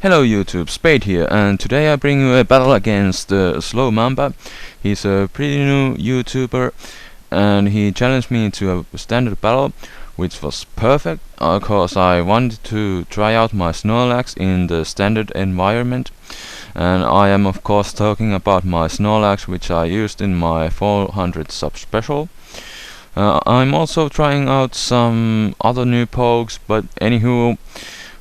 Hello YouTube, Spade here, and today I bring you a battle against SloMamba. He's a pretty new YouTuber, and he challenged me to a standard battle, which was perfect, cause I wanted to try out my Snorlax in the standard environment. And I am of course talking about my Snorlax, which I used in my 400 sub special. I'm also trying out some other new pokes, but anywho,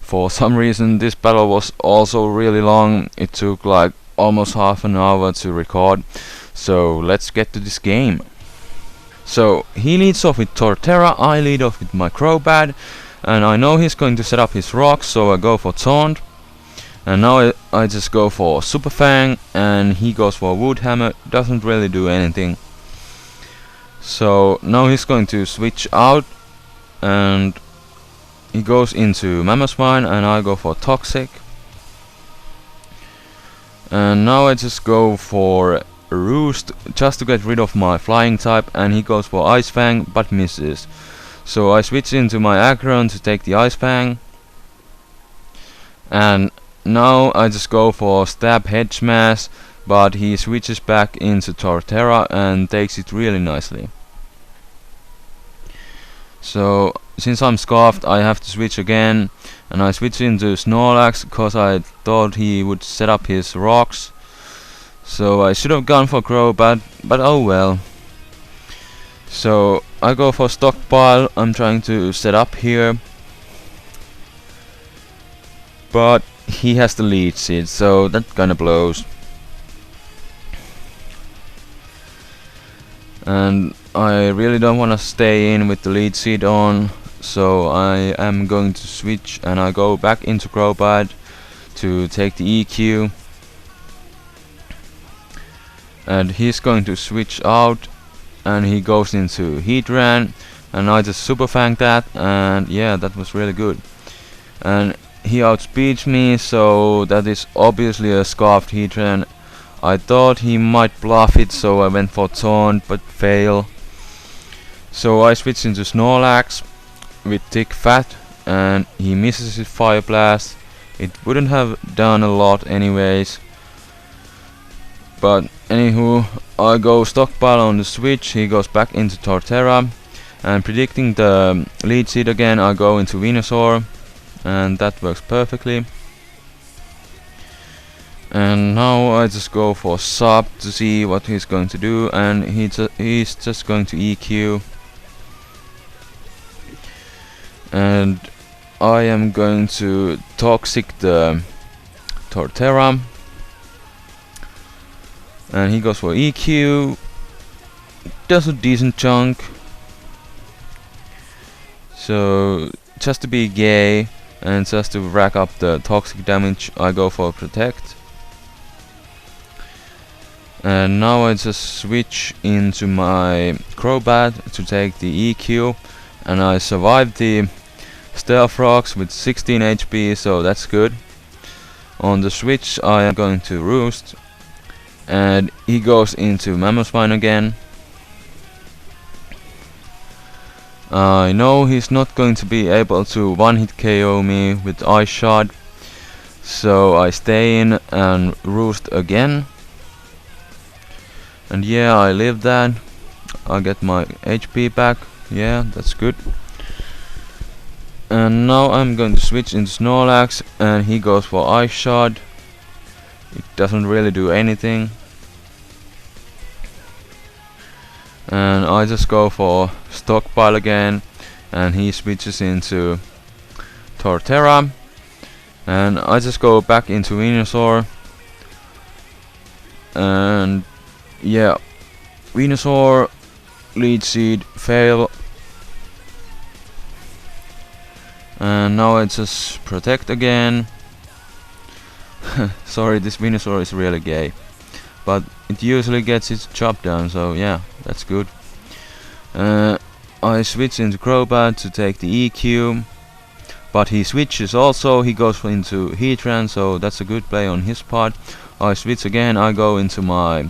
for some reason this battle was also really long. It took like almost half an hour to record, so let's get to this game. So he leads off with Torterra, I lead off with my Crobat, and I know he's going to set up his rocks, so I go for Taunt. And now I just go for Super Fang, and he goes for Wood Hammer, doesn't really do anything. So now he's going to switch out, and he goes into Mammothine, and I go for Toxic. And now I just go for Roost just to get rid of my flying type, and he goes for Ice Fang but misses. So I switch into my Aggron to take the Ice Fang. And now I just go for Stab Head Smash, but he switches back into Torterra and takes it really nicely. So since I'm scarfed, I have to switch again, and I switch into Snorlax because I thought he would set up his rocks. So I should have gone for Crobat, but oh well. So I go for Stockpile. I'm trying to set up here, but he has the lead seed, so that kinda blows. And I really don't wanna stay in with the lead seed on, so I am going to switch, and I go back into Crobat to take the EQ. And he's going to switch out, and he goes into Heatran, and I just Super Fang that, and yeah, that was really good. And he outspeeds me, so that is obviously a scarfed Heatran. I thought he might bluff it, so I went for Taunt, but fail. So I switch into Snorlax with Thick Fat, and he misses his Fire Blast. It wouldn't have done a lot anyways. But anywho, I go Stockpile on the switch, he goes back into Torterra, and predicting the lead seed again, I go into Venusaur, and that works perfectly. And now I just go for Sub to see what he's going to do, and he's just going to EQ. And I am going to Toxic the Torterra, and he goes for EQ, does a decent chunk. So just to be gay and just to rack up the toxic damage, I go for Protect. And now I just switch into my Crobat to take the EQ, and I survived the Stealth Rocks with 16 HP, so that's good. On the switch I am going to Roost, and he goes into Mammothine again. I know he's not going to be able to one-hit KO me with Ice Shot, so I stay in and Roost again. And yeah, I live that. I get my HP back. Yeah, that's good. And now I'm going to switch into Snorlax, and he goes for Ice Shot. It doesn't really do anything. And I just go for Stockpile again, and he switches into Torterra. And I just go back into Venusaur. And yeah, Venusaur, lead seed, fail. And now I just Protect again. Sorry, this Venusaur is really gay, but it usually gets its job done, so yeah, that's good. I switch into Crobat to take the EQ, but he switches also, he goes into Heatran, so that's a good play on his part. I switch again, I go into my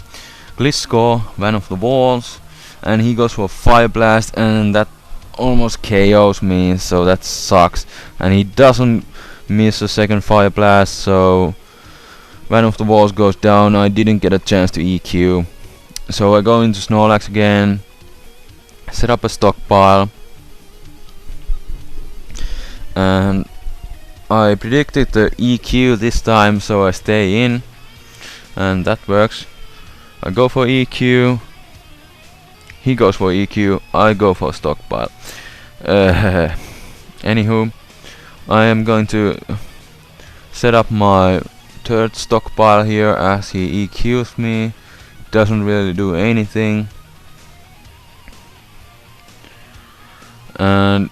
Gliscor, Van of the Walls, and he goes for Fire Blast, and that almost KOs me, so that sucks. And he doesn't miss a second Fire Blast, so one of the walls goes down. I didn't get a chance to EQ. So I go into Snorlax again, set up a stockpile, and I predicted the EQ this time, so I stay in, and that works. I go for EQ, he goes for EQ, I go for stockpile. Anywho, I am going to set up my third stockpile here as he EQs me. Doesn't really do anything, and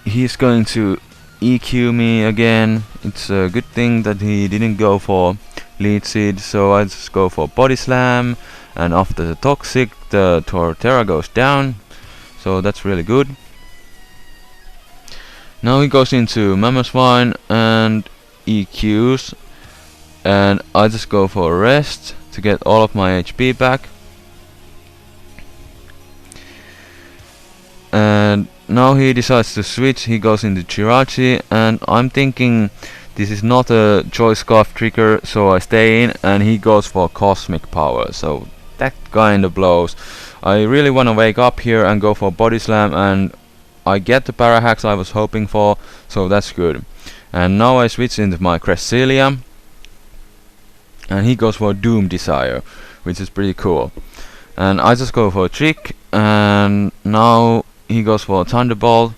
he's going to EQ me again. It's a good thing that he didn't go for lead seed, so I just go for body slam, and after the toxic the Torterra goes down, so that's really good. Now he goes into Mammothine and EQs, and I just go for a rest to get all of my HP back. And now he decides to switch, he goes into Jirachi, and I'm thinking this is not a choice scarf trigger, so I stay in, and he goes for cosmic power, so that kinda blows. I really wanna wake up here and go for body slam, and I get the Parahax I was hoping for, so that's good. And now I switch into my Cresselia, and he goes for Doom Desire, which is pretty cool. And I just go for a trick, and now he goes for a Thunderbolt,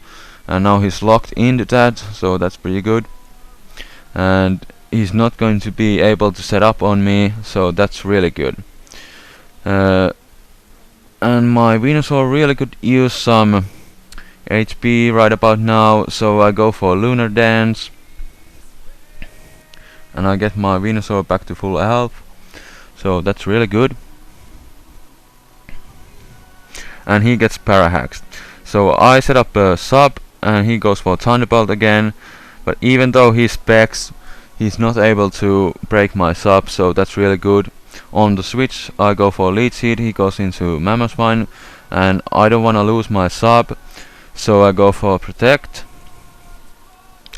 and now he's locked into that, so that's pretty good. And he's not going to be able to set up on me, so that's really good. And my Venusaur really could use some HP right about now, so I go for Lunar Dance, and I get my Venusaur back to full health, so that's really good. And he gets Parahaxed, so I set up a sub, and he goes for Thunderbolt again, but even though he specs, he's not able to break my sub, so that's really good. On the switch I go for Leech Seed, he goes into Mammothine, and I don't wanna lose my sub, so I go for Protect,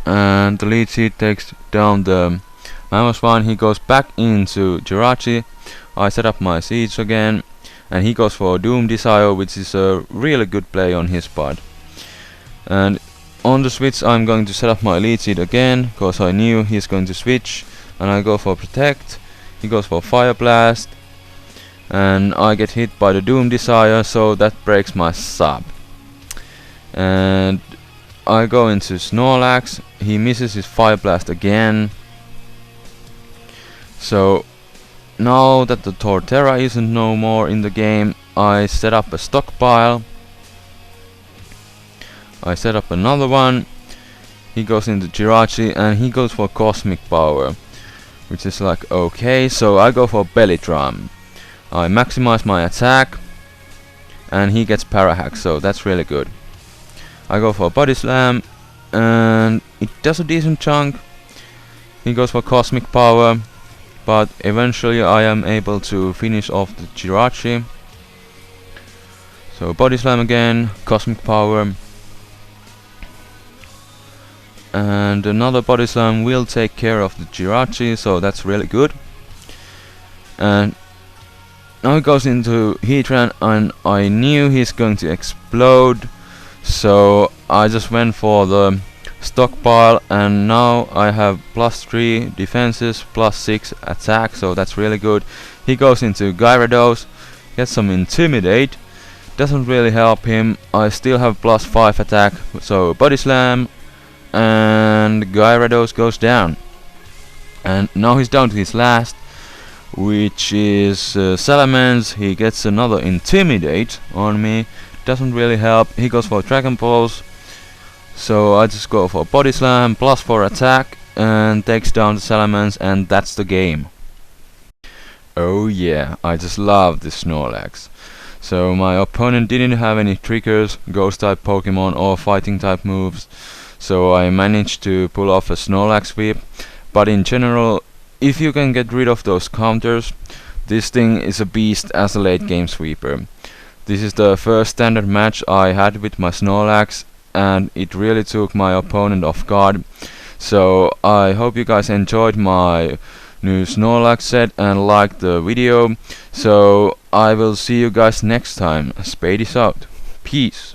and the Leech Seed takes down the Mammothine. He goes back into Jirachi, I set up my seeds again, and he goes for Doom Desire, which is a really good play on his part. And on the switch I'm going to set up my Leech Seed again, cause I knew he's going to switch, and I go for Protect, he goes for Fire Blast, and I get hit by the Doom Desire, so that breaks my sub. And I go into Snorlax, he misses his Fire Blast again. So now that the Torterra isn't no more in the game, I set up a stockpile. I set up another one. He goes into Jirachi, and he goes for Cosmic Power, which is like okay, so I go for Belly Drum. I maximize my attack, and he gets Parahax, so that's really good. I go for Body Slam, and it does a decent chunk. He goes for Cosmic Power, but eventually I am able to finish off the Jirachi. So Body Slam again, Cosmic Power, and another Body Slam will take care of the Jirachi, so that's really good. And now he goes into Heatran, and I knew he's going to explode, so I just went for the stockpile, and now I have +3 defenses, +6 attack, so that's really good. He goes into Gyarados, gets some Intimidate, doesn't really help him. I still have +5 attack, so Body Slam, and Gyarados goes down. And now he's down to his last, which is Salamence. He gets another Intimidate on me, doesn't really help. He goes for Dragon Pulse, so I just go for Body Slam, +4 attack, and takes down the Salamence, and that's the game. Oh yeah, I just love this Snorlax. So my opponent didn't have any triggers, ghost type Pokemon or fighting type moves, so I managed to pull off a Snorlax sweep. But in general, if you can get rid of those counters, this thing is a beast as a late game sweeper. This is the first standard match I had with my Snorlax, and it really took my opponent off guard. So I hope you guys enjoyed my new Snorlax set and liked the video. So I will see you guys next time. Spade is out. Peace.